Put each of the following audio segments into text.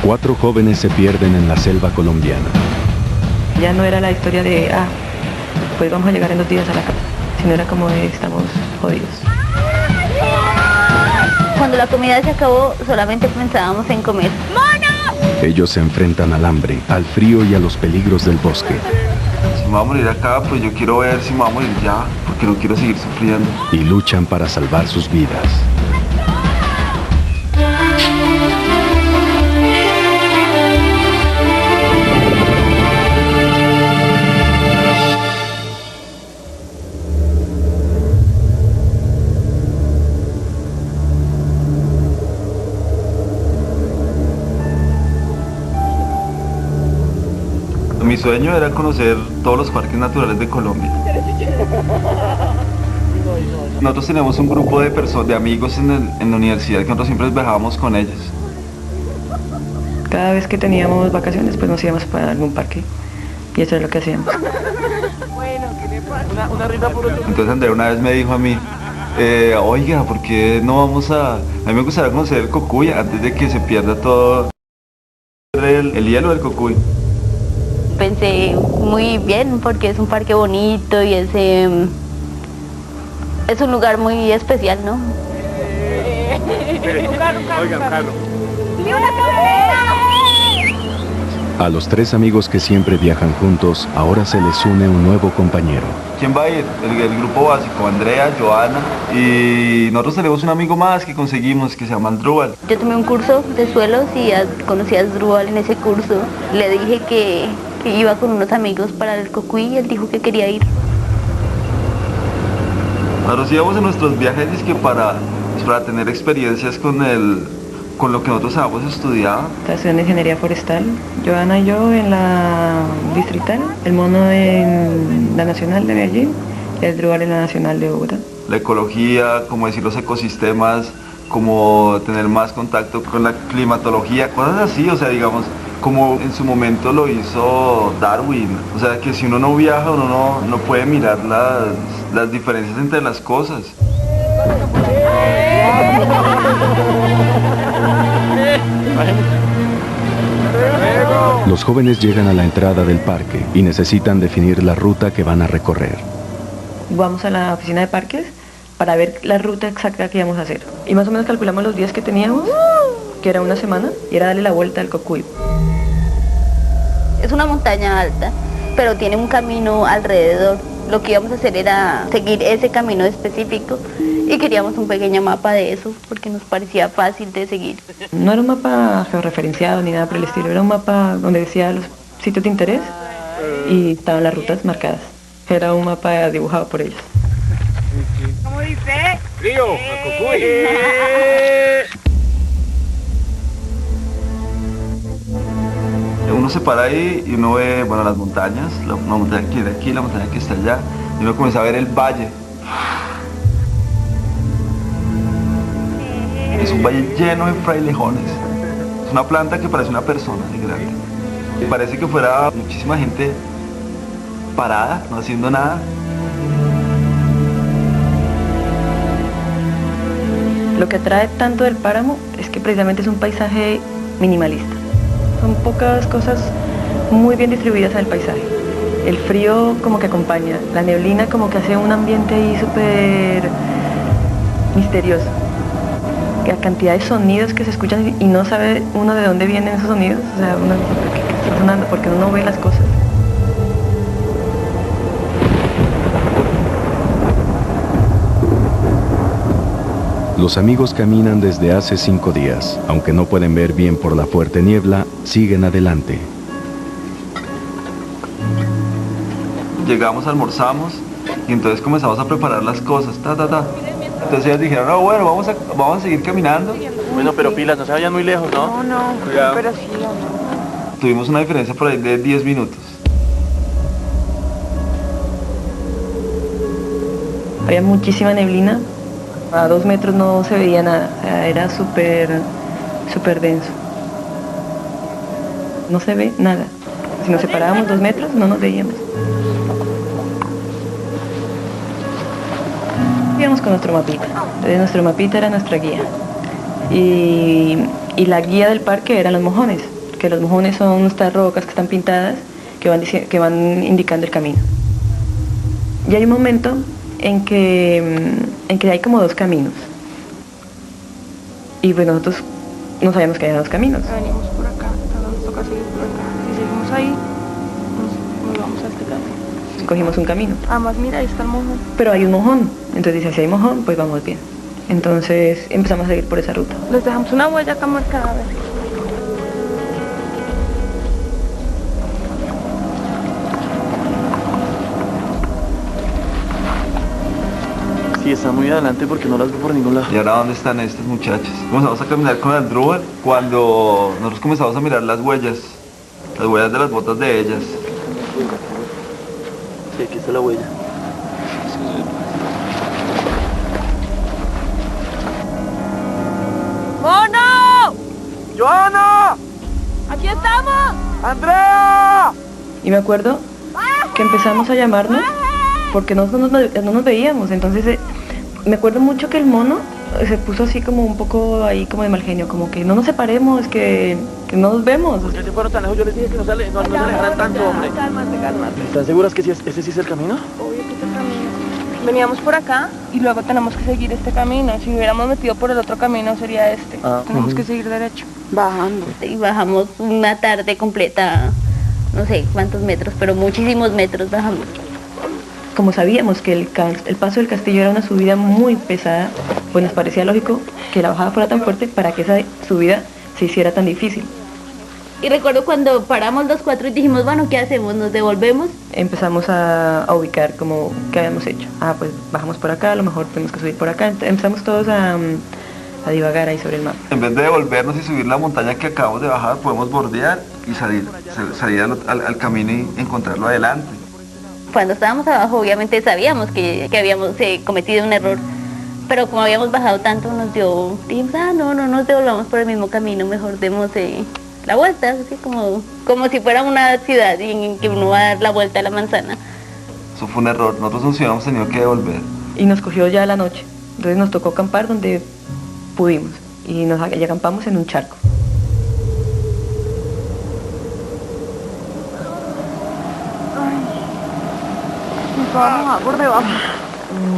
4 jóvenes se pierden en la selva colombiana. Ya no era la historia de, pues vamos a llegar en 2 días a la casa, sino era como de, estamos jodidos. Cuando la comida se acabó, solamente pensábamos en comer. ¡Mono! Ellos se enfrentan al hambre, al frío y a los peligros del bosque. Si me voy a morir acá, pues yo quiero ver si me voy a morir ya, porque no quiero seguir sufriendo. Y luchan para salvar sus vidas. Mi sueño era conocer todos los parques naturales de Colombia. Nosotros tenemos un grupo de amigos en la universidad que nosotros siempre viajábamos con ellos. Cada vez que teníamos vacaciones, pues nos íbamos para algún parque. Y eso es lo que hacíamos. Entonces Andrea una vez me dijo a mí, oiga, ¿por qué no vamos a... A mí me gustaría conocer el Cocuy antes de que se pierda todo el hielo del Cocuy. Pensé muy bien porque es un parque bonito y es un lugar muy especial, ¿no? A los 3 amigos que siempre viajan juntos, ahora se les une un nuevo compañero. ¿Quién va a ir? El grupo básico, Andrea, Joana, y nosotros tenemos un amigo más que conseguimos que se llama Asdrúbal. Yo tomé un curso de suelos y conocí a Asdrúbal en ese curso. Le dije que iba con unos amigos para el Cocuy y él dijo que quería ir. Nosotros íbamos en nuestros viajes para tener experiencias con lo que nosotros habíamos estudiado. Estaba estudiando ingeniería forestal, Joana y yo en la distrital, el mono en la nacional de Medellín y el Asdrúbal en la nacional de Bogotá. La ecología, como decir los ecosistemas, como tener más contacto con la climatología, cosas así, o sea, digamos, como en su momento lo hizo Darwin. O sea, que si uno no viaja, uno no puede mirar las diferencias entre las cosas. Los jóvenes llegan a la entrada del parque y necesitan definir la ruta que van a recorrer. Vamos a la oficina de parques para ver la ruta exacta que íbamos a hacer. Y más o menos calculamos los días que teníamos, que era una semana, y era darle la vuelta al Cocuy. Es una montaña alta, pero tiene un camino alrededor. Lo que íbamos a hacer era seguir ese camino específico y queríamos un pequeño mapa de eso porque nos parecía fácil de seguir. No era un mapa georreferenciado ni nada por el estilo, era un mapa donde decía los sitios de interés y estaban las rutas marcadas. Era un mapa dibujado por ellos. ¿Cómo dice? Río, a Cocuy. Uno se para ahí y uno ve, bueno, las montañas, la montaña que está aquí, la montaña que está allá, y uno comienza a ver el valle. Es un valle lleno de frailejones. Es una planta que parece una persona de grande. Parece que fuera muchísima gente parada, no haciendo nada. Lo que atrae tanto del páramo es que precisamente es un paisaje minimalista. Son pocas cosas muy bien distribuidas en el paisaje. El frío como que acompaña, la neblina como que hace un ambiente ahí súper misterioso. La cantidad de sonidos que se escuchan y no sabe uno de dónde vienen esos sonidos, o sea, uno dice, ¿qué está sonando? Porque uno no ve las cosas. Los amigos caminan desde hace 5 días. Aunque no pueden ver bien por la fuerte niebla, siguen adelante. Llegamos, almorzamos y entonces comenzamos a preparar las cosas, Entonces ellos dijeron, no, bueno, vamos a seguir caminando. Bueno, pero pilas, no se vayan muy lejos, ¿no? No, Cuidado. pero sí, no. Tuvimos una diferencia por ahí de 10 minutos. Había muchísima neblina, a 2 metros no se veía nada, o sea, era súper denso. No se ve nada. Si nos separábamos 2 metros no nos veíamos. Íbamos con nuestro mapita, entonces nuestro mapita era nuestra guía. Y Y la guía del parque eran los mojones, que los mojones son estas rocas que están pintadas que van indicando el camino. Y hay un momento en que hay como dos caminos. Y pues nosotros no sabíamos que había dos caminos. Venimos por acá, entonces nos toca seguir por acá. Si seguimos ahí, nos vamos a este camino. Cogimos un camino. Además, mira, ahí está el mojón. Pero hay un mojón. Entonces dice, si hay mojón, pues vamos bien. Entonces empezamos a seguir por esa ruta. Les dejamos una huella acá marcada, a ver. Sí, están muy adelante porque no las veo por ningún lado. ¿Y ahora dónde están estas muchachas? Comenzamos a caminar con el Druid cuando nosotros comenzamos a mirar las huellas de las botas de ellas. Sí, aquí está la huella. ¡Mono! ¡Joana! ¡Aquí estamos! ¡Andrea! Y me acuerdo que empezamos a llamarnos porque no nos veíamos. Entonces me acuerdo mucho que el mono se puso así como un poco ahí como de mal genio, como que no nos separemos, que no nos vemos. ¿Por qué se fueron tan lejos? Yo les dije que no se alejaran tanto, hombre. Cálmate. ¿Están seguras que ese sí es el camino? Obvio que este camino. Veníamos por acá y luego tenemos que seguir este camino. Si hubiéramos metido por el otro camino sería este. Tenemos que seguir derecho. Bajando. Y bajamos una tarde completa, no sé cuántos metros, pero muchísimos metros bajamos. Como sabíamos que el paso del castillo era una subida muy pesada, pues nos parecía lógico que la bajada fuera tan fuerte para que esa subida se hiciera tan difícil. Y recuerdo cuando paramos los cuatro y dijimos, bueno, ¿qué hacemos? ¿Nos devolvemos? Empezamos a ubicar como qué habíamos hecho. Pues bajamos por acá, a lo mejor tenemos que subir por acá. Empezamos todos a divagar ahí sobre el mapa. En vez de devolvernos y subir la montaña que acabamos de bajar, podemos bordear y salir al camino y encontrarlo adelante. Cuando estábamos abajo, obviamente sabíamos que habíamos cometido un error, pero como habíamos bajado tanto, dijimos, no nos devolvamos por el mismo camino, mejor demos la vuelta, así como si fuera una ciudad en que uno va a dar la vuelta a la manzana. Eso fue un error, nosotros nos hubiéramos tenido que devolver. Y nos cogió ya la noche, entonces nos tocó acampar donde pudimos y y acampamos en un charco. Nos vamos a mojar por debajo.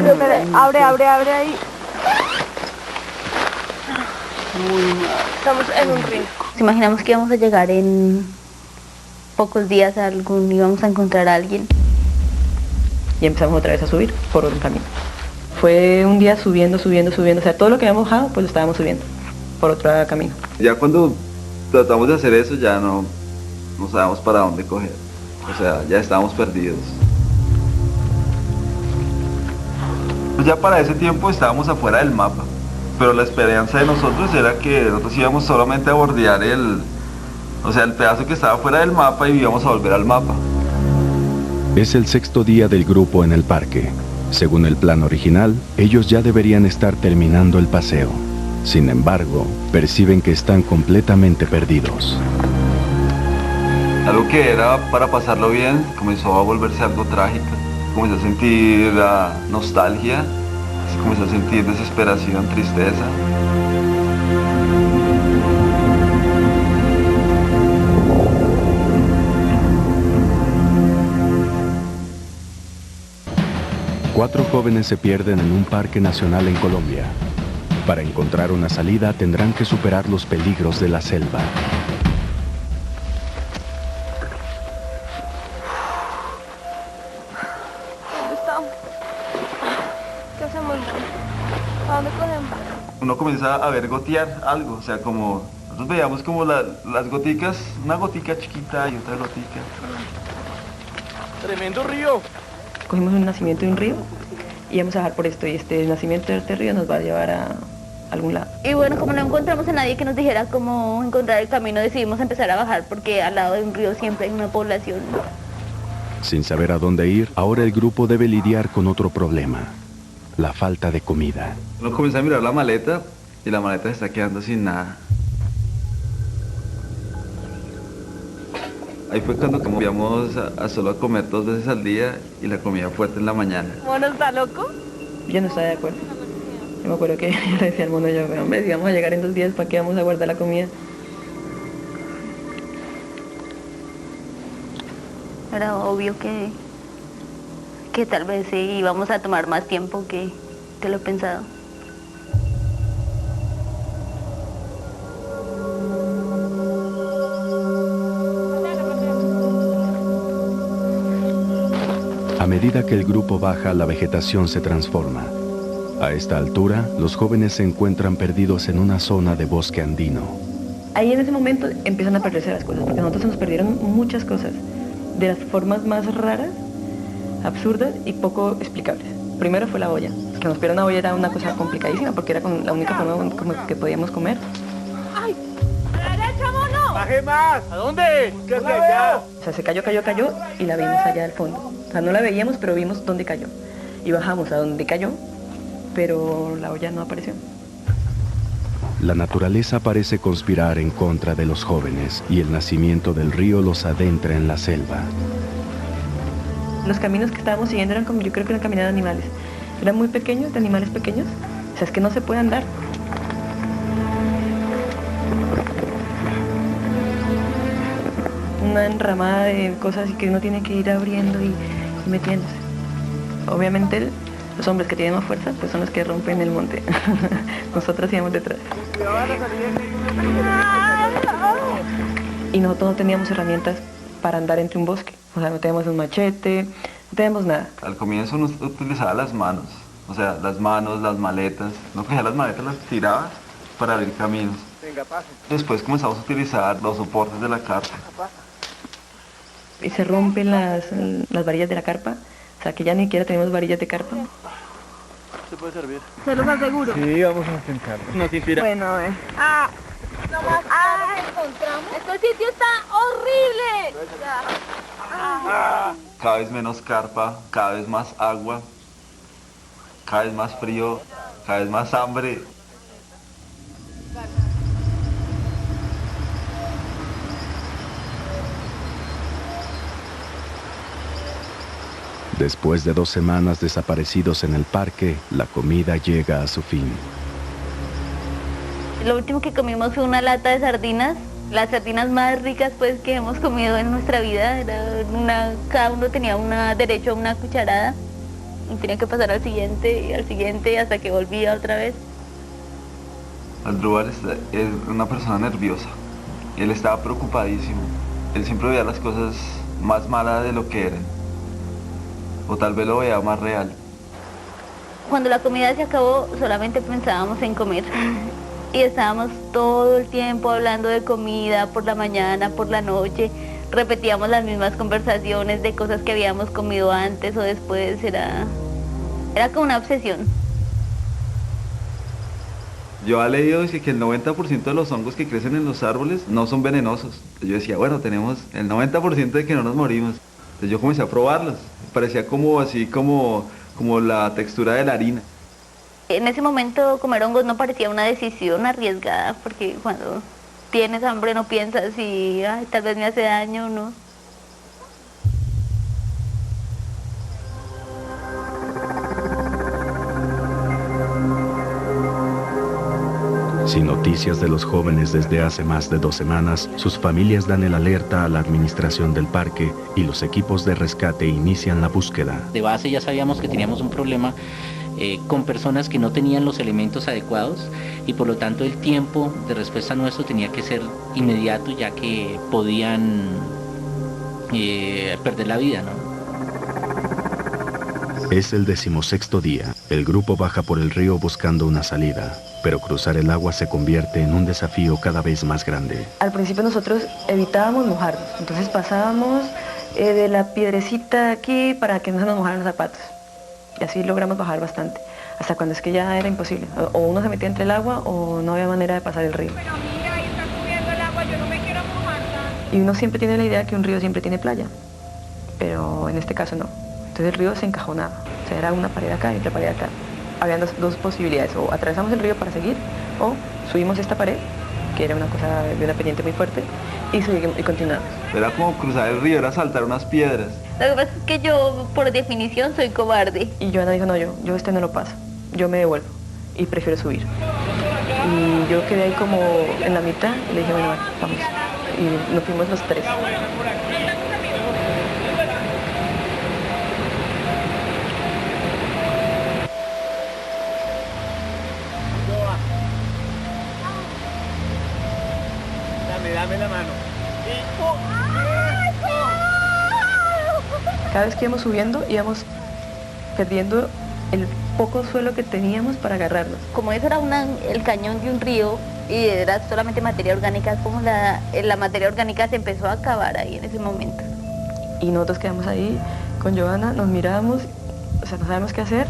Creo que abre ahí. Estamos en un río. Nos imaginamos que íbamos a llegar en pocos días íbamos a encontrar a alguien. Y empezamos otra vez a subir por otro camino. Fue un día subiendo, o sea, todo lo que habíamos bajado, pues lo estábamos subiendo por otro camino. Ya cuando tratamos de hacer eso, ya no sabíamos para dónde coger. O sea, ya estábamos perdidos. Ya para ese tiempo estábamos afuera del mapa, pero la esperanza de nosotros era que nosotros íbamos solamente a bordear el pedazo que estaba fuera del mapa y íbamos a volver al mapa. Es el sexto día del grupo en el parque. Según el plan original, ellos ya deberían estar terminando el paseo. Sin embargo, perciben que están completamente perdidos. Algo que era para pasarlo bien comenzó a volverse algo trágico. Comencé a sentir nostalgia, comencé a sentir desesperación, tristeza. Cuatro jóvenes se pierden en un parque nacional en Colombia. Para encontrar una salida tendrán que superar los peligros de la selva. ¿Qué hacemos? ¿A dónde cogemos? Uno comienza a ver gotear algo, o sea, como nosotros veíamos como las goticas, una gotica chiquita y otra gotica. ¡Tremendo río! Cogimos un nacimiento de un río y íbamos a bajar por esto y este nacimiento de este río nos va a llevar a algún lado. Y bueno, como no encontramos a nadie que nos dijera cómo encontrar el camino, decidimos empezar a bajar porque al lado de un río siempre hay una población. Sin saber a dónde ir, ahora el grupo debe lidiar con otro problema: la falta de comida. Uno comienza a mirar la maleta y la maleta se está quedando sin nada. Ahí fue cuando cambiamos a solo comer 2 veces al día y la comida fuerte en la mañana. ¿Mono está loco? Yo no estaba de acuerdo. Yo me acuerdo que le decía al mono, yo, hombre, si vamos a llegar en 2 días, ¿para qué vamos a guardar la comida? Era obvio que tal vez sí íbamos a tomar más tiempo que lo he pensado. A medida que el grupo baja, la vegetación se transforma. A esta altura, los jóvenes se encuentran perdidos en una zona de bosque andino. Ahí en ese momento empiezan a perderse las cosas, porque a nosotros se nos perdieron muchas cosas, de las formas más raras, absurdas y poco explicables. Primero fue la olla. Que nos pierda una olla era una cosa complicadísima, porque era la única forma como que podíamos comer. ¡Ay! ¡Derecha, mono! ¡Baje más! ¿A dónde? ¿Qué es allá? O sea, se cayó y la vimos allá al fondo. O sea, no la veíamos, pero vimos dónde cayó. Y bajamos a donde cayó, pero la olla no apareció. La naturaleza parece conspirar en contra de los jóvenes y el nacimiento del río los adentra en la selva. Los caminos que estábamos siguiendo eran como, yo creo que eran caminos de animales. Eran muy pequeños, de animales pequeños. O sea, es que no se puede andar. Una enramada de cosas que uno tiene que ir abriendo y metiéndose. Obviamente los hombres que tienen más fuerza pues son los que rompen el monte. Nosotros íbamos detrás. Y nosotros no teníamos herramientas para andar entre un bosque. O sea, no teníamos un machete, no teníamos nada. Al comienzo uno utilizaba las manos, o sea, las manos, las maletas. No cogía las maletas, las tiraba para abrir caminos. Después comenzamos a utilizar los soportes de la carpa. Y se rompen las varillas de la carpa. O sea, que ya ni siquiera tenemos varillas de carpa. ¿Se puede servir? ¿Se los aseguro? Sí, vamos a intentarlo. Nos inspira. Bueno, a ver. ¡Ah! No más. ¡Ah! Encontramos. Este sitio está horrible. Cada vez menos carpa, cada vez más agua, cada vez más frío, cada vez más hambre. Después de 2 semanas desaparecidos en el parque, la comida llega a su fin. Lo último que comimos fue una lata de sardinas, las sardinas más ricas pues que hemos comido en nuestra vida. Cada uno tenía derecho a una cucharada y tenía que pasar al siguiente hasta que volvía otra vez. Asdrúbal es una persona nerviosa. Él estaba preocupadísimo. Él siempre veía las cosas más malas de lo que eran. O tal vez lo veía más real. Cuando la comida se acabó, solamente pensábamos en comer. Y estábamos todo el tiempo hablando de comida, por la mañana, por la noche. Repetíamos las mismas conversaciones de cosas que habíamos comido antes o después. Era como una obsesión. Yo he leído que el 90% de los hongos que crecen en los árboles no son venenosos. Yo decía, bueno, tenemos el 90% de que no nos morimos. Entonces yo comencé a probarlos. Parecía como la textura de la harina. En ese momento comer hongos no parecía una decisión arriesgada, porque cuando tienes hambre no piensas si tal vez me hace daño o no. Sin noticias de los jóvenes desde hace más de 2 semanas, sus familias dan el alerta a la administración del parque y los equipos de rescate inician la búsqueda. De base ya sabíamos que teníamos un problema con personas que no tenían los elementos adecuados y por lo tanto el tiempo de respuesta nuestro tenía que ser inmediato, ya que podían perder la vida, ¿no? Es el 16º día. El grupo baja por el río buscando una salida, pero cruzar el agua se convierte en un desafío cada vez más grande. Al principio nosotros evitábamos mojarnos, entonces pasábamos de la piedrecita aquí para que no se nos mojaran los zapatos. Y así logramos bajar bastante, hasta cuando es que ya era imposible. O uno se metía entre el agua o no había manera de pasar el río. Pero mira, ahí está subiendo el agua, yo no me quiero mojar tanto. Y uno siempre tiene la idea que un río siempre tiene playa, pero en este caso no. Entonces el río se encajonaba, o sea, era una pared acá y otra pared acá. Habían dos posibilidades, o atravesamos el río para seguir, o subimos esta pared, que era una cosa de una pendiente muy fuerte, y continuamos. Era como cruzar el río, era saltar unas piedras. Lo que pasa es que yo, por definición, soy cobarde. Y Joana dijo, no, yo este no lo paso, yo me devuelvo. y prefiero subir. Y yo quedé ahí como en la mitad y le dije, bueno, vamos. Y nos fuimos los tres. Dame la mano. Cada vez que íbamos subiendo, íbamos perdiendo el poco suelo que teníamos para agarrarnos. Como eso era el cañón de un río y era solamente materia orgánica, como la materia orgánica se empezó a acabar ahí en ese momento. Y nosotros quedamos ahí con Johanna, nos mirábamos, o sea, no sabemos qué hacer.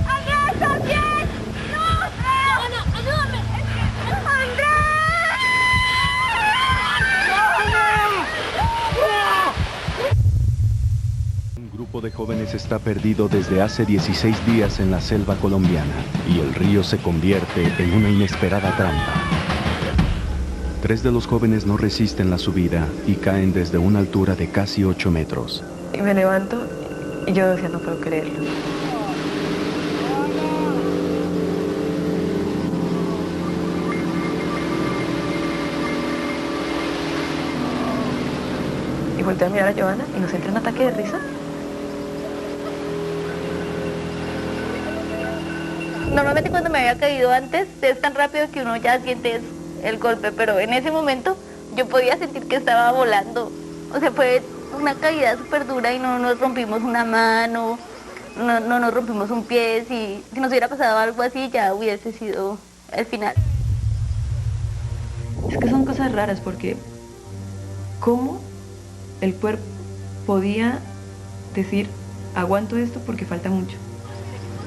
Un grupo de jóvenes está perdido desde hace 16 días en la selva colombiana y el río se convierte en una inesperada trampa. 3 de los jóvenes no resisten la subida y caen desde una altura de casi 8 metros. Y me levanto y yo decía, no puedo creerlo. Y volteé a mirar a Johanna y nos entra un ataque de risa. Normalmente cuando me había caído antes es tan rápido que uno ya siente el golpe, pero en ese momento yo podía sentir que estaba volando. O sea, fue una caída súper dura y no nos rompimos una mano, no nos rompimos un pie. Si nos hubiera pasado algo así ya hubiese sido el final. Es que son cosas raras porque ¿cómo el cuerpo podía decir aguanto esto porque falta mucho?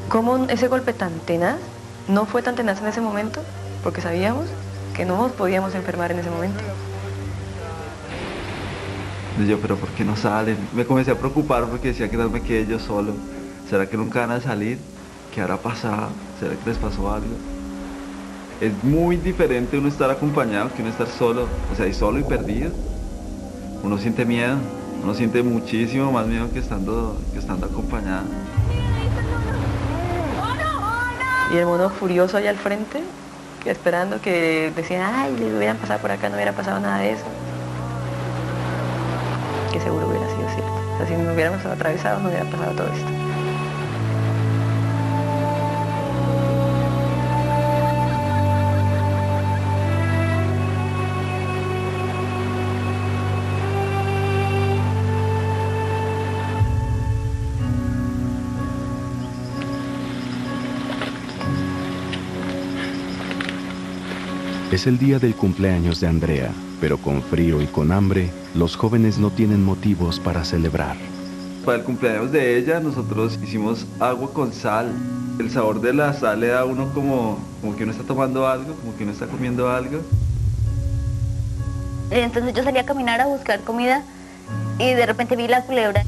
¿Cómo ese golpe tan tenaz no fue tan tenaz en ese momento? Porque sabíamos que no nos podíamos enfermar en ese momento. Y yo, pero ¿por qué no salen? Me comencé a preocupar porque decía que no me quedé yo solo. ¿Será que nunca van a salir? ¿Qué habrá pasado? ¿Será que les pasó algo? Es muy diferente uno estar acompañado que uno estar solo. O sea, y solo y perdido. Uno siente miedo. Uno siente muchísimo más miedo que estando acompañado. Y el mono furioso allá al frente, esperando que decían, ay, le hubieran pasado por acá, no hubiera pasado nada de eso. Que seguro hubiera sido cierto. O sea, si nos hubiéramos atravesado, no hubiera pasado todo esto. Es el día del cumpleaños de Andrea, pero con frío y con hambre, los jóvenes no tienen motivos para celebrar. Para el cumpleaños de ella nosotros hicimos agua con sal. El sabor de la sal le da a uno como que uno está tomando algo, como que uno está comiendo algo. Entonces yo salí a caminar a buscar comida y de repente vi la culebra.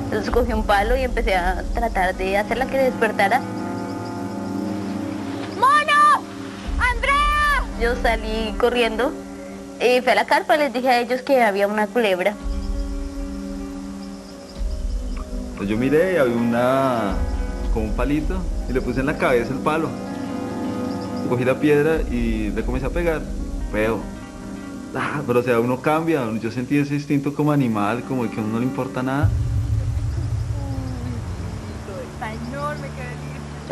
Entonces cogí un palo y empecé a tratar de hacerla que despertara. Yo salí corriendo y fui a la carpa y les dije a ellos que había una culebra. Entonces yo miré y había como un palito y le puse en la cabeza el palo. Cogí la piedra y le comencé a pegar. Feo. Pero o sea, uno cambia. Yo sentí ese instinto como animal, como que a uno no le importa nada.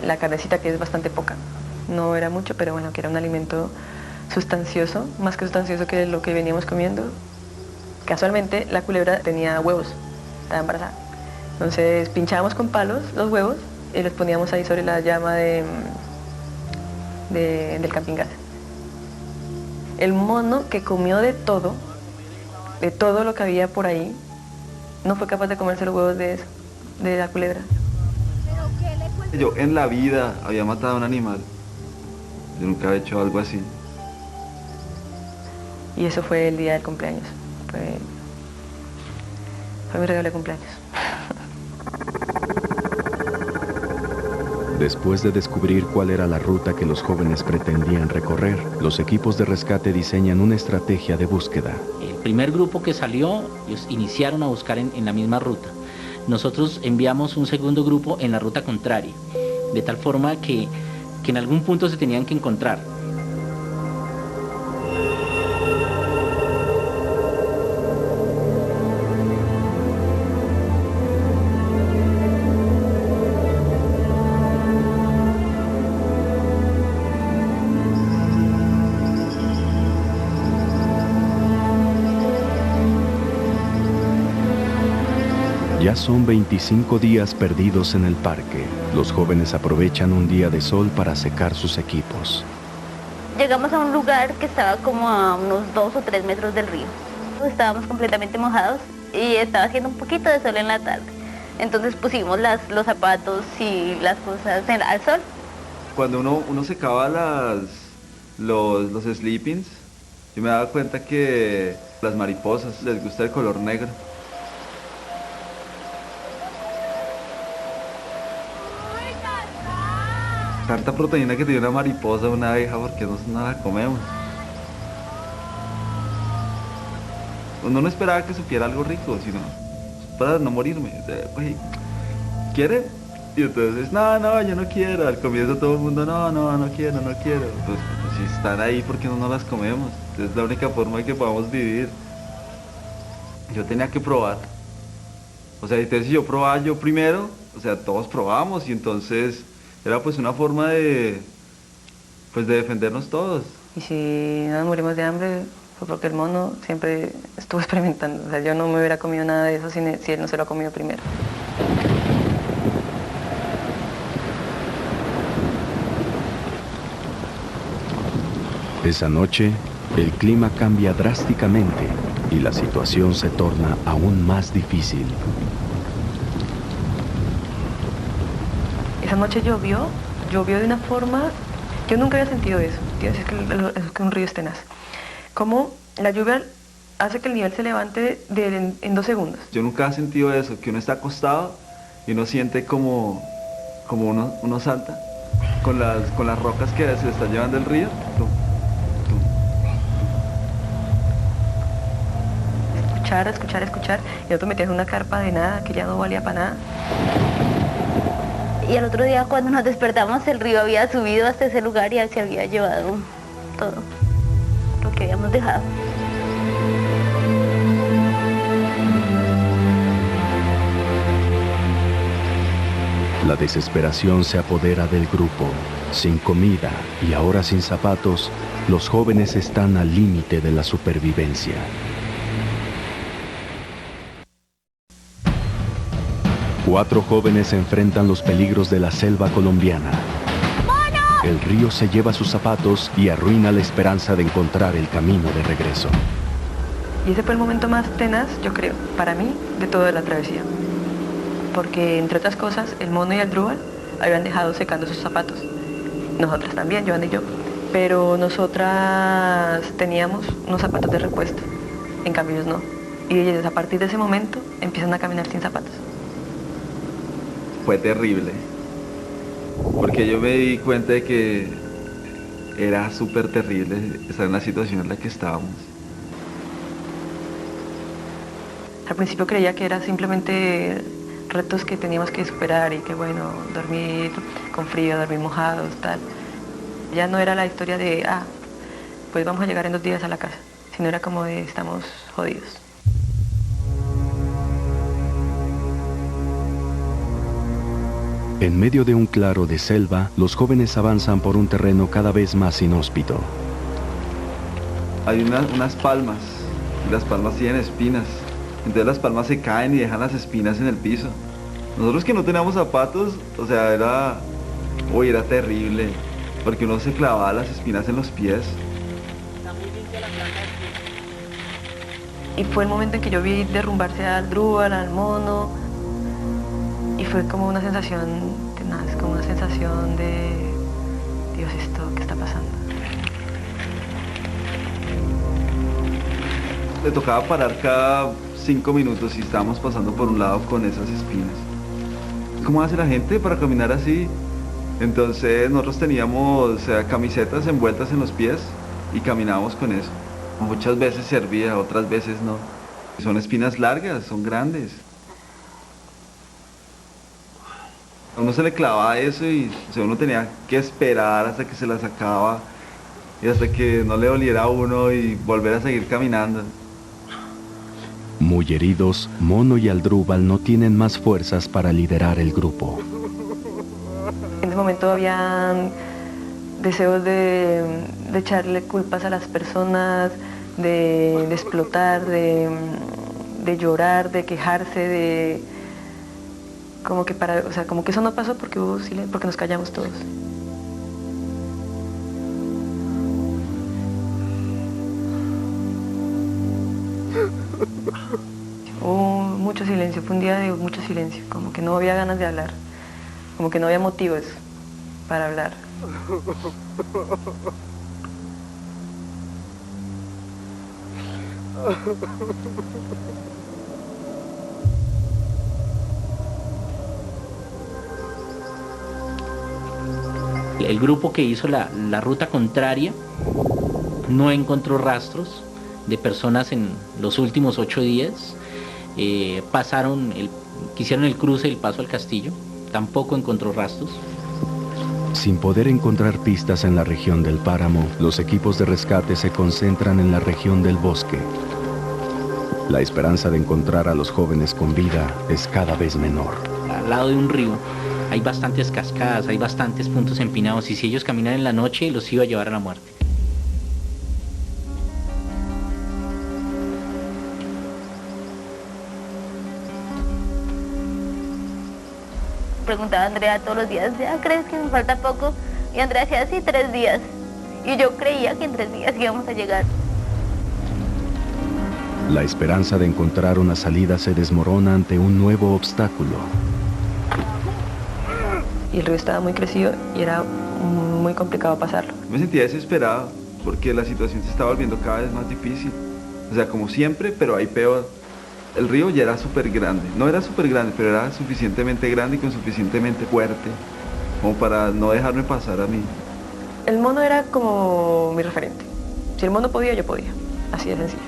La carnecita, que es bastante poca. No era mucho, pero bueno, que era un alimento sustancioso, más que sustancioso que lo que veníamos comiendo. Casualmente la culebra tenía huevos, estaba embarazada. Entonces pinchábamos con palos los huevos y los poníamos ahí sobre la llama del camping gas. El mono, que comió de todo lo que había por ahí, no fue capaz de comerse los huevos de la culebra. Yo en la vida había matado a un animal. Yo nunca había hecho algo así. Y eso fue el día del cumpleaños. Fue mi regalo de cumpleaños. Después de descubrir cuál era la ruta que los jóvenes pretendían recorrer, los equipos de rescate diseñan una estrategia de búsqueda. El primer grupo que salió, ellos iniciaron a buscar en la misma ruta. Nosotros enviamos un segundo grupo en la ruta contraria. de tal forma que en algún punto se tenían que encontrar. Ya son 25 días perdidos en el parque. Los jóvenes aprovechan un día de sol para secar sus equipos. Llegamos a un lugar que estaba como a unos 2 o 3 metros del río. Estábamos completamente mojados y estaba haciendo un poquito de sol en la tarde. Entonces pusimos los zapatos y las cosas al sol. Cuando uno secaba los sleepings, yo me daba cuenta que las mariposas les gusta el color negro. Tanta proteína que tiene una mariposa, una abeja, porque no la comemos. Uno no esperaba que supiera algo rico, sino para no morirme. O sea, oye, ¿quiere? Y entonces, no, yo no quiero. Al comienzo todo el mundo, no quiero. Pues si están ahí, ¿por qué no las comemos? Es la única forma de que podamos vivir. Yo tenía que probar. O sea, entonces si yo probaba yo primero, o sea, todos probamos y entonces era pues una forma de defendernos todos. Y si no nos morimos de hambre, fue porque el mono siempre estuvo experimentando. O sea, yo no me hubiera comido nada de eso si él no se lo ha comido primero. Esa noche, el clima cambia drásticamente y la situación se torna aún más difícil. Esa noche llovió de una forma, yo nunca había sentido eso, es que un río es tenaz. Como la lluvia hace que el nivel se levante en 2 segundos. Yo nunca he sentido eso, que uno está acostado y uno siente como uno salta con las rocas que se está llevando el río. Escuchar, y otro metías en una carpa de nada, que ya no valía para nada. Y al otro día cuando nos despertamos el río había subido hasta ese lugar y se había llevado todo lo que habíamos dejado. La desesperación se apodera del grupo. Sin comida y ahora sin zapatos, los jóvenes están al límite de la supervivencia. Cuatro jóvenes enfrentan los peligros de la selva colombiana. El río se lleva sus zapatos y arruina la esperanza de encontrar el camino de regreso. Y ese fue el momento más tenaz, yo creo, para mí, de toda la travesía. Porque, entre otras cosas, el mono y el drúbal habían dejado secando sus zapatos. Nosotras también, Joana y yo. Pero nosotras teníamos unos zapatos de repuesto. En cambio ellos no. Y ellos a partir de ese momento empiezan a caminar sin zapatos. Fue terrible, porque yo me di cuenta de que era súper terrible estar en la situación en la que estábamos. Al principio creía que era simplemente retos que teníamos que superar y que bueno, dormir con frío, dormir mojados, tal. Ya no era la historia de, pues vamos a llegar en 2 días a la casa, sino era como de, estamos jodidos. En medio de un claro de selva, los jóvenes avanzan por un terreno cada vez más inhóspito. Hay unas palmas, y las palmas tienen espinas. Entonces las palmas se caen y dejan las espinas en el piso. Nosotros que no teníamos zapatos, o sea, era terrible, porque uno se clavaba las espinas en los pies. Y fue el momento en que yo vi derrumbarse al drúbal, al mono. Y fue como una sensación tenaz, como una sensación de, Dios, ¿esto qué está pasando? Le tocaba parar cada 5 minutos y estábamos pasando por un lado con esas espinas. ¿Cómo hace la gente para caminar así? Entonces nosotros teníamos camisetas envueltas en los pies y caminábamos con eso. Muchas veces servía, otras veces no. Son espinas largas, son grandes. A uno se le clavaba eso y o sea, uno tenía que esperar hasta que se la sacaba y hasta que no le doliera a uno y volver a seguir caminando. Muy heridos, Mono y Aldrúbal no tienen más fuerzas para liderar el grupo. En ese momento habían deseos de echarle culpas a las personas, de explotar, de llorar, de quejarse, de como que como que eso no pasó porque hubo silencio, porque nos callamos todos. Hubo mucho silencio, fue un día de mucho silencio, como que no había ganas de hablar, como que no había motivos para hablar. El grupo que hizo la ruta contraria no encontró rastros de personas en los últimos 8 días. Quisieron el cruce del paso al castillo, tampoco encontró rastros. Sin poder encontrar pistas en la región del páramo, los equipos de rescate se concentran en la región del bosque. La esperanza de encontrar a los jóvenes con vida es cada vez menor. Al lado de un río hay bastantes cascadas, hay bastantes puntos empinados y si ellos caminan en la noche los iba a llevar a la muerte. Preguntaba a Andrea todos los días, ¿ya crees que me falta poco? Y Andrea decía, sí, 3 días. Y yo creía que en 3 días íbamos a llegar. La esperanza de encontrar una salida se desmorona ante un nuevo obstáculo. Y el río estaba muy crecido y era muy complicado pasarlo. Me sentía desesperado porque la situación se estaba volviendo cada vez más difícil. O sea, como siempre, pero ahí peor. El río ya era súper grande. No era súper grande, pero era suficientemente grande y con suficientemente fuerte como para no dejarme pasar a mí. El mono era como mi referente. Si el mono podía, yo podía. Así de sencillo.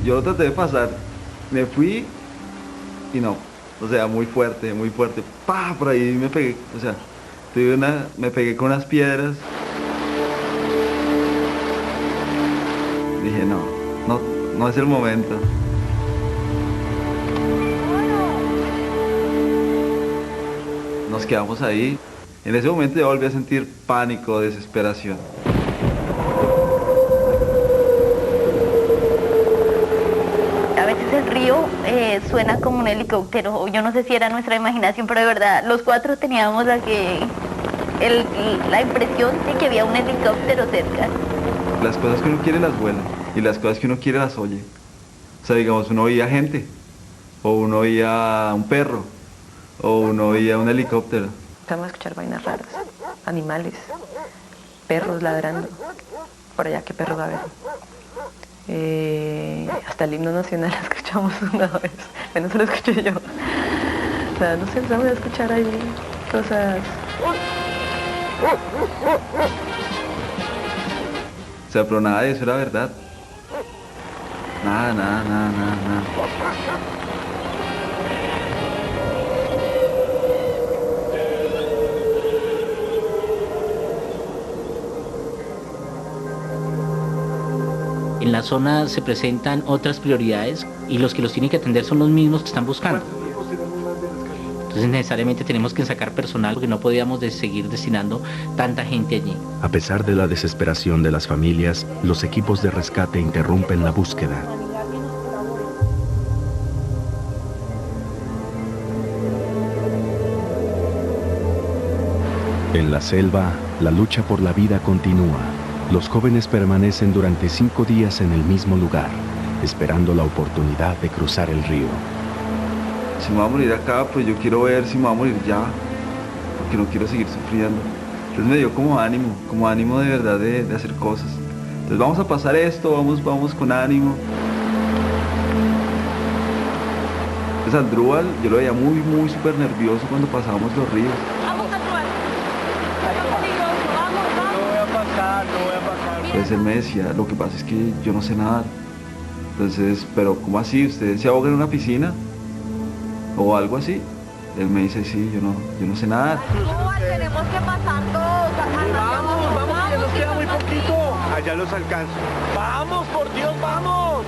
Yo lo traté de pasar. Me fui y no. O sea, muy fuerte, muy fuerte. ¡Pah! Por ahí me pegué. O sea, me pegué con unas piedras. Dije, no es el momento. Nos quedamos ahí. En ese momento yo volví a sentir pánico, desesperación. A veces el río suena como un helicóptero, yo no sé si era nuestra imaginación, pero de verdad, los 4 teníamos la impresión de que había un helicóptero cerca. Las cosas que uno quiere las vuela y las cosas que uno quiere las oye. O sea, digamos, uno oía gente, o uno oía un perro, o uno oía un helicóptero. Empezamos a escuchar vainas raras, animales, perros ladrando. Por allá, ¿qué perro va a haber? Hasta el himno nacional lo escuchamos una vez, menos lo escuché yo. O sea, no sé, empezamos a escuchar ahí cosas. O sea, pero nada de eso era verdad. Nada. En la zona se presentan otras prioridades y los que los tienen que atender son los mismos que están buscando. Entonces necesariamente tenemos que sacar personal porque no podíamos seguir destinando tanta gente allí. A pesar de la desesperación de las familias, los equipos de rescate interrumpen la búsqueda. En la selva, la lucha por la vida continúa. Los jóvenes permanecen durante 5 días en el mismo lugar, esperando la oportunidad de cruzar el río. Si me voy a morir acá, pues yo quiero ver si me voy a morir ya, porque no quiero seguir sufriendo. Entonces me dio como ánimo de verdad de hacer cosas. Entonces vamos a pasar esto, vamos con ánimo. Entonces Aldrúbal, yo lo veía muy súper nervioso cuando pasábamos los ríos. Entonces él me decía, lo que pasa es que yo no sé nadar. Entonces, pero ¿cómo así? ¿Usted se ahoga en una piscina? ¿O algo así? Él me dice, sí, yo no sé nada. Tenemos que pasar todos. Vamos, que nos queda muy poquito. Allá los alcanzo. Vamos, por Dios, vamos.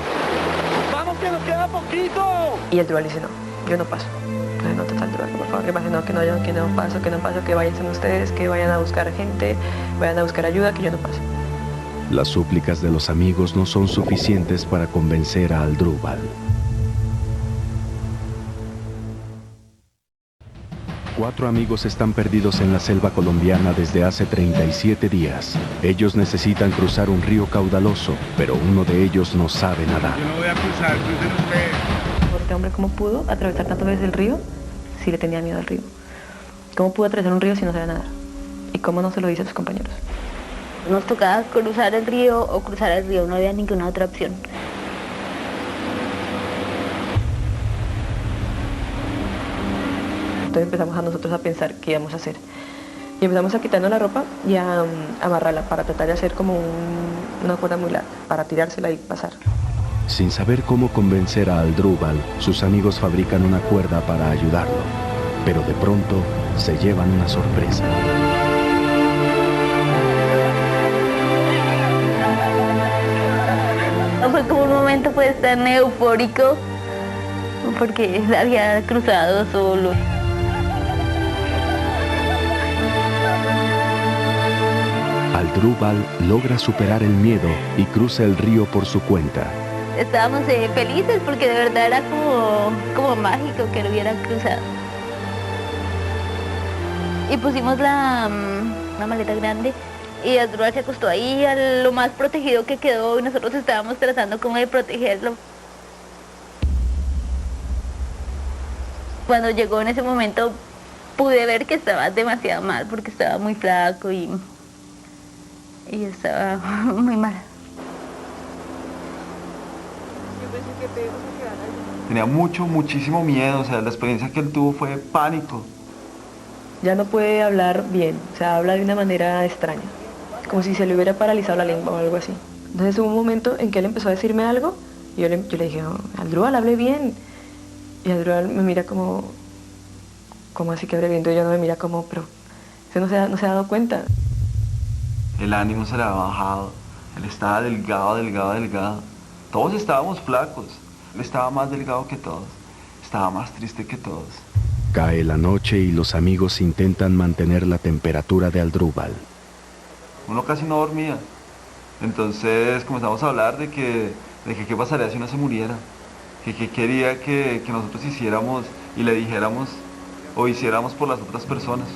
Vamos, que nos queda poquito. Y el Drubal dice, no, yo no paso. Entonces, no, total, Drubal, por favor, que pase, no, que no paso, que vayan ustedes, que vayan a buscar gente, vayan a buscar ayuda, que yo no paso. Las súplicas de los amigos no son suficientes para convencer a Aldrúbal. 4 amigos están perdidos en la selva colombiana desde hace 37 días. Ellos necesitan cruzar un río caudaloso, pero uno de ellos no sabe nadar. Yo no voy a cruzar, crucen ustedes. Este hombre, ¿cómo pudo atravesar tantas veces el río si le tenía miedo al río? ¿Cómo pudo atravesar un río si no sabía nadar? ¿Y cómo no se lo dice a sus compañeros? Nos tocaba cruzar el río o cruzar el río, no había ninguna otra opción. Entonces empezamos a nosotros a pensar qué íbamos a hacer. Y empezamos a quitarnos la ropa y a amarrarla para tratar de hacer como una cuerda muy larga, para tirársela y pasar. Sin saber cómo convencer a Aldrúbal, sus amigos fabrican una cuerda para ayudarlo. Pero de pronto se llevan una sorpresa. Fue como un momento pues tan eufórico porque él había cruzado solo. Aldrúbal logra superar el miedo y cruza el río por su cuenta. Estábamos felices porque de verdad era como mágico que lo hubieran cruzado. Y pusimos una maleta grande y Aldrúbal se acostó ahí a lo más protegido que quedó y nosotros estábamos tratando como de protegerlo. Cuando llegó en ese momento pude ver que estaba demasiado mal porque estaba muy flaco y estaba muy mal. Tenía muchísimo miedo, o sea, la experiencia que él tuvo fue pánico. Ya no puede hablar bien, o sea, habla de una manera extraña, como si se le hubiera paralizado la lengua o algo así. Entonces hubo un momento en que él empezó a decirme algo y yo le dije, oh, Aldrúbal, hable bien. Y Aldrúbal me mira como así que hable bien, entonces yo no me mira como, pero usted no se ha dado cuenta. El ánimo se le había bajado, él estaba delgado. Todos estábamos flacos, él estaba más delgado que todos, estaba más triste que todos. Cae la noche y los amigos intentan mantener la temperatura de Aldrúbal. Uno casi no dormía, entonces comenzamos a hablar de que qué pasaría si uno se muriera, que qué quería que nosotros hiciéramos y le dijéramos o hiciéramos por las otras personas.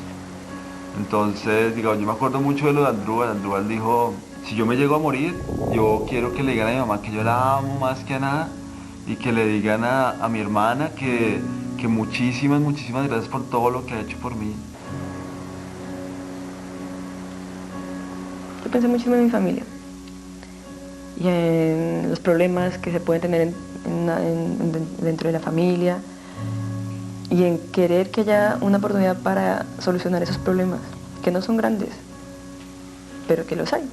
Entonces, digamos, yo me acuerdo mucho de lo de Aldrúbal. Aldrúbal dijo, si yo me llego a morir, yo quiero que le digan a mi mamá que yo la amo más que a nada y que le digan a mi hermana que muchísimas gracias por todo lo que ha hecho por mí. Yo pensé muchísimo en mi familia y en los problemas que se pueden tener dentro de la familia y en querer que haya una oportunidad para solucionar esos problemas, que no son grandes, pero que los hay.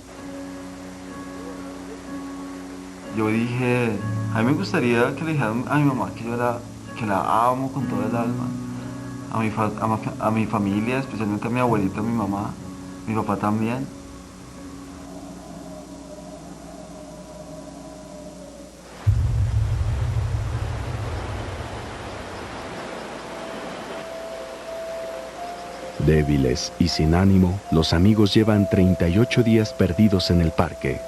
Yo dije, a mí me gustaría que le dijeran a mi mamá que la amo con todo el alma, a mi familia, especialmente a mi abuelita, a mi mamá, mi papá también. Débiles y sin ánimo, los amigos llevan 38 días perdidos en el parque.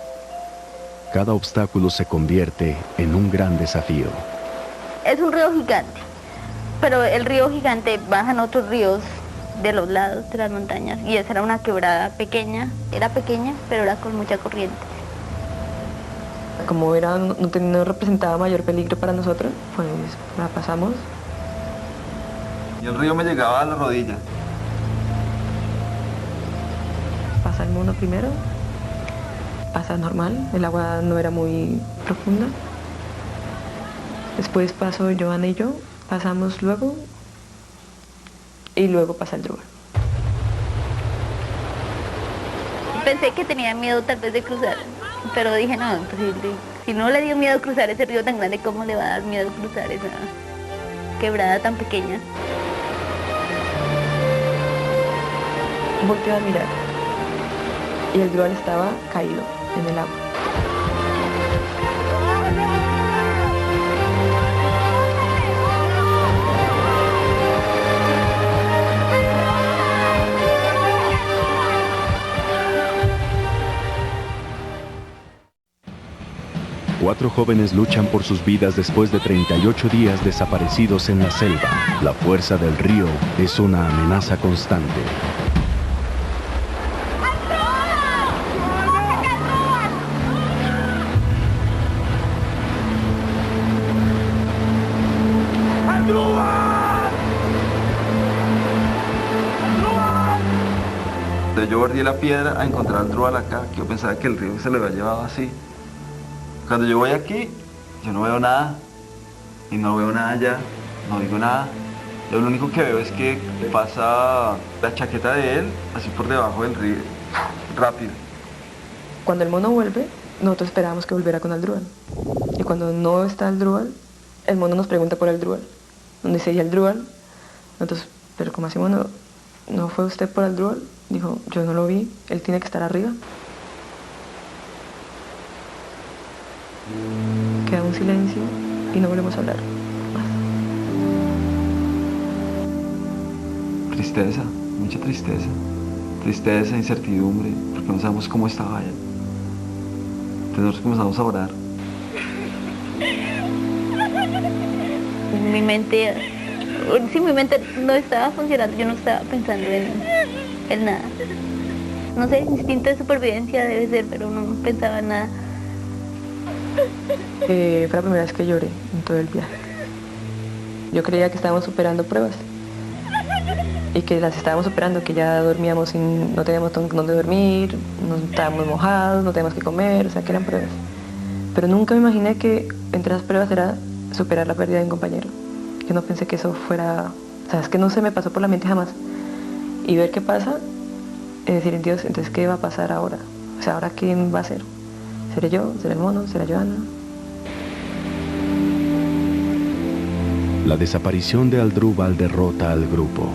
Cada obstáculo se convierte en un gran desafío. Es un río gigante, pero el río gigante bajan otros ríos de los lados de las montañas y esa era una quebrada pequeña, era pequeña, pero era con mucha corriente. Como no representaba mayor peligro para nosotros, pues la pasamos. Y el río me llegaba a la rodilla. Pasa el mono primero, pasa normal, el agua no era muy profunda. Después paso Joana y yo, pasamos luego y luego pasa el Drúbal. Pensé que tenía miedo tal vez de cruzar, pero dije no, imposible. Si no le dio miedo cruzar ese río tan grande, ¿cómo le va a dar miedo cruzar esa quebrada tan pequeña? volteó a mirar y el Drual estaba caído en el agua. Cuatro jóvenes luchan por sus vidas después de 38 días desaparecidos en la selva. La fuerza del río es una amenaza constante. Yo volví la piedra a encontrar al Drual acá, que yo pensaba que el río se lo había llevado así. Cuando yo voy aquí, yo no veo nada, y no veo nada allá, no digo nada. Yo lo único que veo es que pasa la chaqueta de él, así por debajo del río, rápido. Cuando el mono vuelve, nosotros esperábamos que volviera con el Drual. Y cuando no está el Drual, el mono nos pregunta por el Drual. Donde dice, ¿y el Drual? Nosotros, pero ¿cómo así, mono? ¿No fue usted por el Drual? Dijo, yo no lo vi, él tiene que estar arriba. Queda un silencio y no volvemos a hablar más. Tristeza, mucha tristeza. Tristeza, incertidumbre, porque no sabemos cómo estaba él. Entonces nosotros comenzamos a orar. Mi mente no estaba funcionando, yo no estaba pensando en nada. No sé, instinto de supervivencia debe ser, pero no pensaba en nada. Fue la primera vez que lloré en todo el viaje. Yo creía que estábamos superando pruebas y que las estábamos superando, que ya dormíamos y no teníamos dónde dormir, no estábamos mojados, no teníamos que comer, o sea que eran pruebas. Pero nunca me imaginé que entre las pruebas era superar la pérdida de un compañero. Yo no pensé que eso fuera, o sea, es que no se me pasó por la mente jamás. Y ver qué pasa, es decir, Dios, entonces ¿qué va a pasar ahora? O sea, ¿ahora quién va a ser? ¿Seré yo? ¿Será el mono? ¿Será Joana? La desaparición de Aldrúbal derrota al grupo.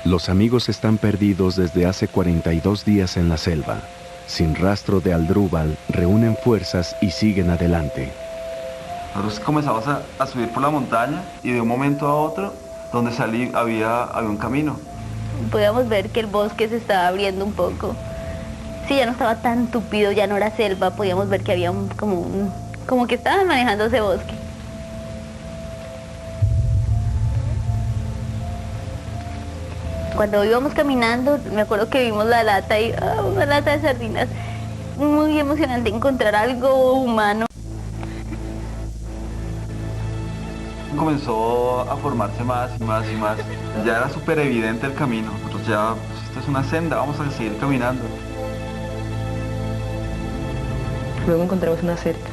Los amigos están perdidos desde hace 42 días en la selva. Sin rastro de Aldrúbal, reúnen fuerzas y siguen adelante. Nosotros comenzamos a subir por la montaña y de un momento a otro, donde salí, había un camino. Podíamos ver que el bosque se estaba abriendo un poco. Sí, ya no estaba tan tupido, ya no era selva, podíamos ver que había como que estaban manejando ese bosque. Cuando íbamos caminando, me acuerdo que vimos la lata y una lata de sardinas. Muy emocionante encontrar algo humano. Comenzó a formarse más y más y más. Ya era súper evidente el camino. Nosotros ya, pues esta es una senda, vamos a seguir caminando. Luego encontramos una cerca.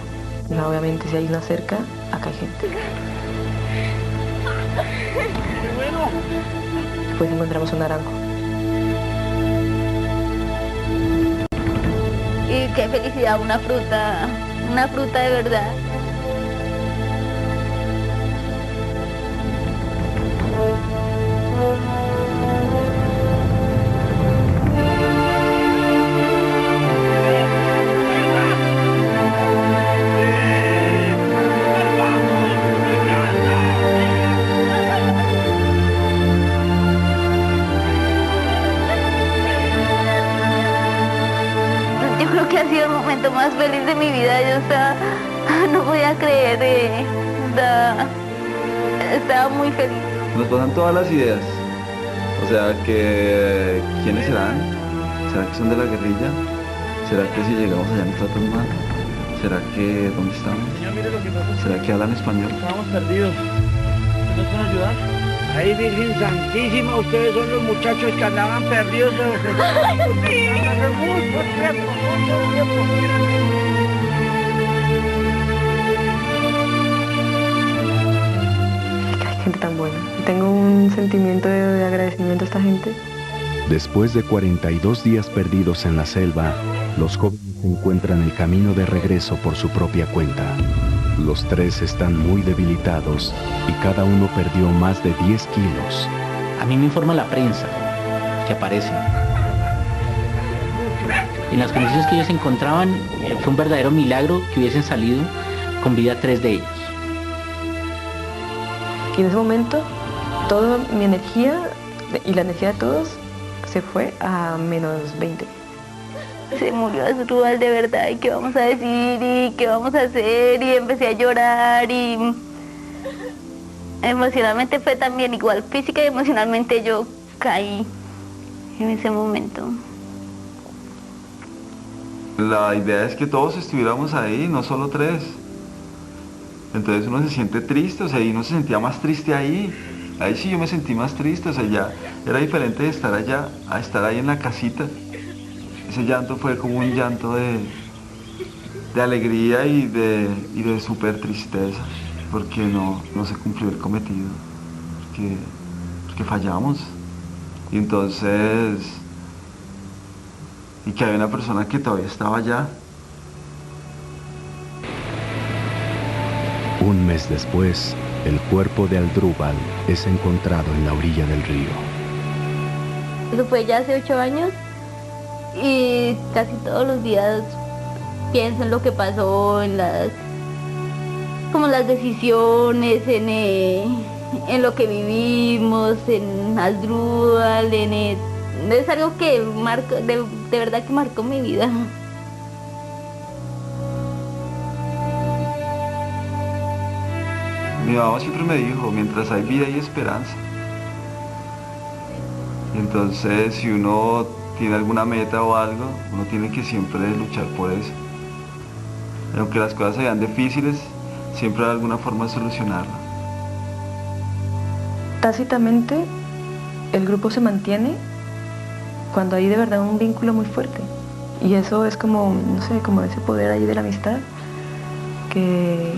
Y obviamente si hay una cerca, acá hay gente. Después encontramos un naranjo. Y qué felicidad, una fruta de verdad. Que ha sido el momento más feliz de mi vida. Yo no podía creer, estaba muy feliz. Nos pasan todas las ideas, o sea, que ¿quiénes serán? ¿Será que son de la guerrilla? ¿Será que si llegamos allá nos tratan mal? ¿Será que dónde estamos? Señor, mire lo que pasa. ¿Será que hablan español? Estamos perdidos. ¿Nos pueden ayudar? Ahí, Virgen Santísima, ustedes son los muchachos que andaban perdidos. Hay gente tan buena. Tengo un un sentimiento de agradecimiento a esta gente. Después de 42 días perdidos en la selva, los jóvenes encuentran el camino de regreso por su propia cuenta. Los tres están muy debilitados y cada uno perdió más de 10 kilos. A mí me informa la prensa que aparecen. En las condiciones que ellos se encontraban, fue un verdadero milagro que hubiesen salido con vida 3 de ellos. Y en ese momento, toda mi energía y la energía de todos se fue a menos 20. Se murió Asdrúbal de verdad, ¿y qué vamos a decir? ¿Y qué vamos a hacer? Y empecé a llorar y emocionalmente fue también igual, física y emocionalmente yo caí en ese momento. La idea es que todos estuviéramos ahí, no solo 3. Entonces uno se siente triste, o sea, y uno se sentía más triste ahí. Ahí sí yo me sentí más triste, o sea, ya era diferente de estar allá a estar ahí en la casita. Ese llanto fue como un llanto de alegría y de súper tristeza, porque no se cumplió el cometido, porque fallamos. Y entonces, y que había una persona que todavía estaba allá. Un mes después, el cuerpo de Asdrúbal es encontrado en la orilla del río. Eso fue ya hace 8 años y casi todos los días pienso en lo que pasó, en las decisiones, en lo que vivimos, en Asdrúbal, es algo que marcó, de verdad que marcó mi vida. Mi mamá siempre me dijo, mientras hay vida hay esperanza. Y entonces, si uno tiene alguna meta o algo, uno tiene que siempre luchar por eso. Y aunque las cosas sean difíciles, siempre hay alguna forma de solucionarlo. Tácitamente, el grupo se mantiene cuando hay de verdad un vínculo muy fuerte. Y eso es como, no sé, como ese poder ahí de la amistad que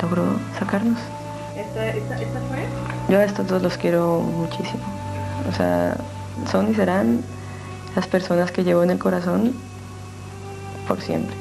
logró sacarnos. ¿Esta fue? Yo a estos dos los quiero muchísimo. O sea, son y serán las personas que llevo en el corazón por siempre.